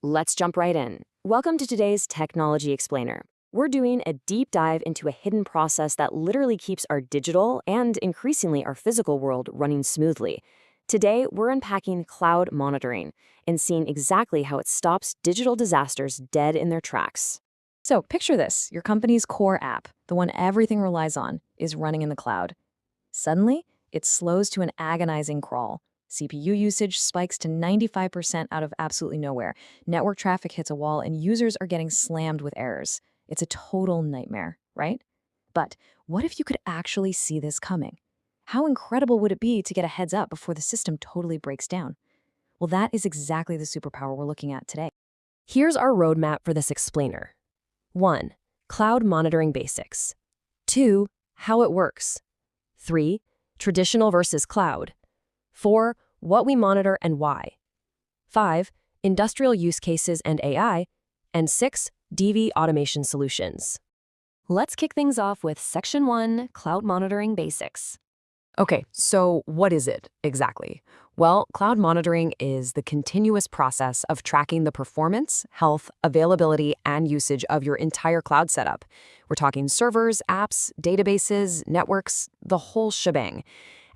Let's jump right in. Welcome to today's Technology Explainer. We're doing a deep dive into a hidden process that literally keeps our digital and increasingly our physical world running smoothly. Today, we're unpacking cloud monitoring and seeing exactly how it stops digital disasters dead in their tracks. So picture this, your company's core app, the one everything relies on, is running in the cloud. Suddenly, it slows to an agonizing crawl. CPU usage spikes to 95% out of absolutely nowhere. Network traffic hits a wall and users are getting slammed with errors. It's a total nightmare, right? But what if you could actually see this coming? How incredible would it be to get a heads up before the system totally breaks down? Well, that is exactly the superpower we're looking at today. Here's our roadmap for this explainer. 1. Cloud monitoring basics. 2. How it works. 3. Traditional versus cloud. 4. What we monitor and why. 5. Industrial use cases and AI. And 6. DV automation solutions. Let's kick things off with Section 1, Cloud Monitoring Basics. Okay, so what is it exactly? Well, cloud monitoring is the continuous process of tracking the performance, health, availability, and usage of your entire cloud setup. We're talking servers, apps, databases, networks, the whole shebang.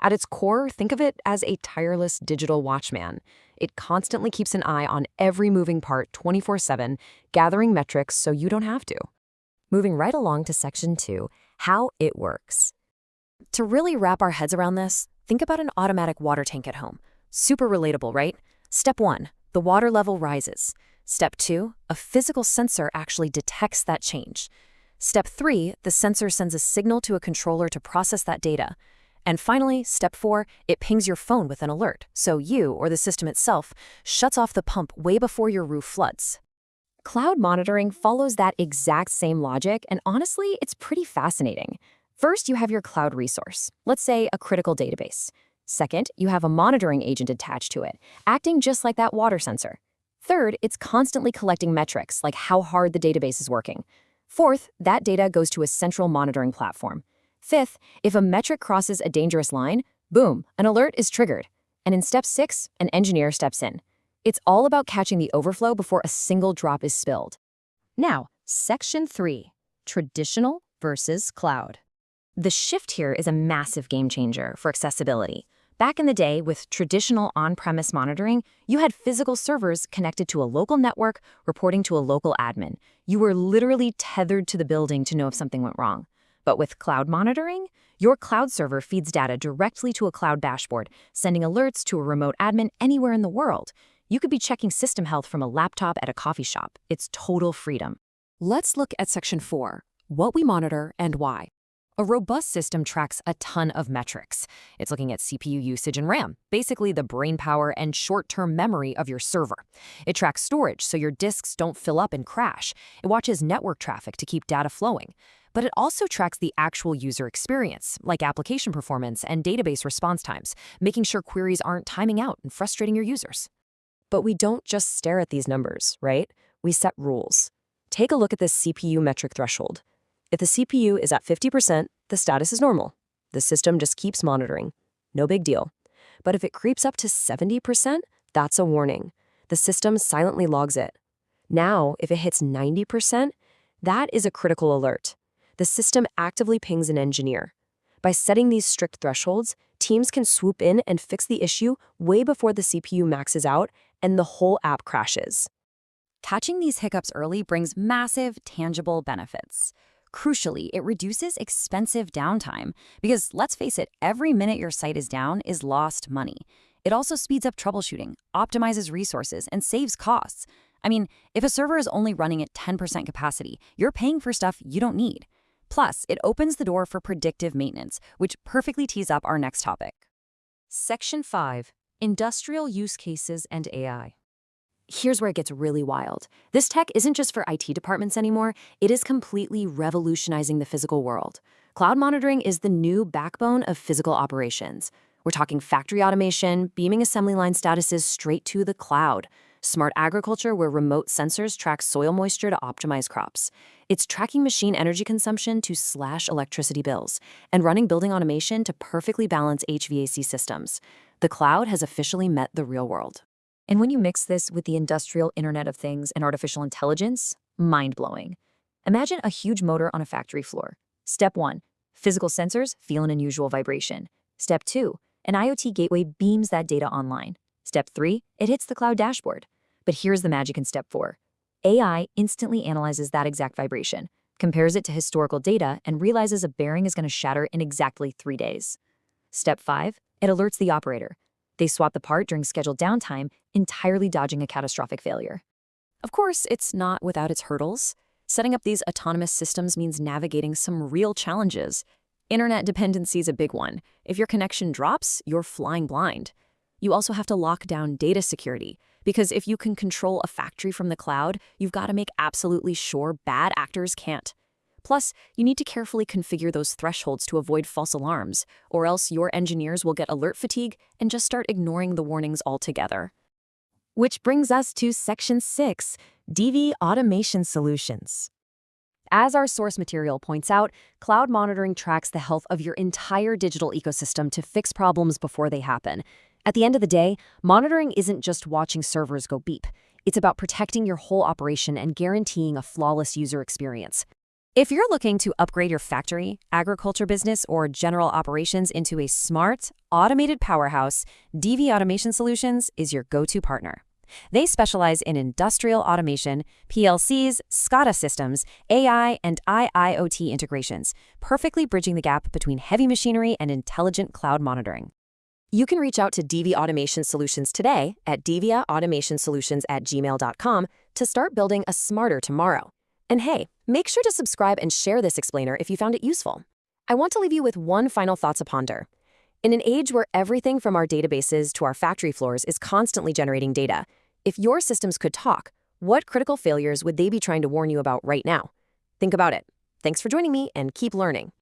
At its core, think of it as a tireless digital watchman. It constantly keeps an eye on every moving part 24/7, gathering metrics so you don't have to. Moving right along to Section 2, How it works. To really wrap our heads around this, think about an automatic water tank at home. Super relatable, right? Step 1, the water level rises. Step 2, a physical sensor actually detects that change. Step 3, the sensor sends a signal to a controller to process that data. And finally, Step 4, it pings your phone with an alert, so you, or the system itself, shuts off the pump way before your roof floods. Cloud monitoring follows that exact same logic, and honestly, it's pretty fascinating. First, you have your cloud resource, let's say a critical database. Second, you have a monitoring agent attached to it, acting just like that water sensor. Third, it's constantly collecting metrics, like how hard the database is working. Fourth, that data goes to a central monitoring platform. Fifth, if a metric crosses a dangerous line, boom, an alert is triggered. And in Step 6, an engineer steps in. It's all about catching the overflow before a single drop is spilled. Now, Section 3, Traditional versus Cloud. The shift here is a massive game changer for accessibility. Back in the day, with traditional on-premise monitoring, you had physical servers connected to a local network reporting to a local admin. You were literally tethered to the building to know if something went wrong. But with cloud monitoring, your cloud server feeds data directly to a cloud dashboard, sending alerts to a remote admin anywhere in the world. You could be checking system health from a laptop at a coffee shop. It's total freedom. Let's look at Section 4, What we monitor and why. A robust system tracks a ton of metrics. It's looking at CPU usage and RAM, basically the brain power and short-term memory of your server. It tracks storage so your disks don't fill up and crash. It watches network traffic to keep data flowing. But it also tracks the actual user experience, like application performance and database response times, making sure queries aren't timing out and frustrating your users. But we don't just stare at these numbers, right? We set rules. Take a look at this CPU metric threshold. If the CPU is at 50%, the status is normal. The system just keeps monitoring. No big deal. But if it creeps up to 70%, that's a warning. The system silently logs it. Now, if it hits 90%, that is a critical alert. The system actively pings an engineer. By setting these strict thresholds, teams can swoop in and fix the issue way before the CPU maxes out and the whole app crashes. Catching these hiccups early brings massive, tangible benefits. Crucially, it reduces expensive downtime because, let's face it, every minute your site is down is lost money. It also speeds up troubleshooting, optimizes resources, and saves costs. I mean, if a server is only running at 10% capacity, you're paying for stuff you don't need. Plus, it opens the door for predictive maintenance, which perfectly tees up our next topic. Section 5, Industrial Use Cases and AI. Here's where it gets really wild. This tech isn't just for IT departments anymore, it is completely revolutionizing the physical world. Cloud monitoring is the new backbone of physical operations. We're talking factory automation, beaming assembly line statuses straight to the cloud, smart agriculture where remote sensors track soil moisture to optimize crops. It's tracking machine energy consumption to slash electricity bills, and running building automation to perfectly balance HVAC systems. The cloud has officially met the real world. And when you mix this with the industrial Internet of Things and artificial intelligence, mind-blowing. Imagine a huge motor on a factory floor. Step 1, physical sensors feel an unusual vibration. Step 2, an IoT gateway beams that data online. Step 3, it hits the cloud dashboard. But here's the magic in step 4. AI instantly analyzes that exact vibration, compares it to historical data, and realizes a bearing is going to shatter in exactly 3 days. Step 5, it alerts the operator. They swap the part during scheduled downtime, entirely dodging a catastrophic failure. Of course, it's not without its hurdles. Setting up these autonomous systems means navigating some real challenges. Internet dependency is a big one. If your connection drops, you're flying blind. You also have to lock down data security, because if you can control a factory from the cloud, you've got to make absolutely sure bad actors can't. Plus, you need to carefully configure those thresholds to avoid false alarms, or else your engineers will get alert fatigue and just start ignoring the warnings altogether. Which brings us to Section 6, DV Automation Solutions. As our source material points out, cloud monitoring tracks the health of your entire digital ecosystem to fix problems before they happen. At the end of the day, monitoring isn't just watching servers go beep. It's about protecting your whole operation and guaranteeing a flawless user experience. If you're looking to upgrade your factory, agriculture business, or general operations into a smart, automated powerhouse, DV Automation Solutions is your go-to partner. They specialize in industrial automation, PLCs, SCADA systems, AI, and IIoT integrations, perfectly bridging the gap between heavy machinery and intelligent cloud monitoring. You can reach out to DV Automation Solutions today at dviautomationsolutions@gmail.com to start building a smarter tomorrow. And hey, make sure to subscribe and share this explainer if you found it useful. I want to leave you with one final thought to ponder. In an age where everything from our databases to our factory floors is constantly generating data, if your systems could talk, what critical failures would they be trying to warn you about right now? Think about it. Thanks for joining me, and keep learning.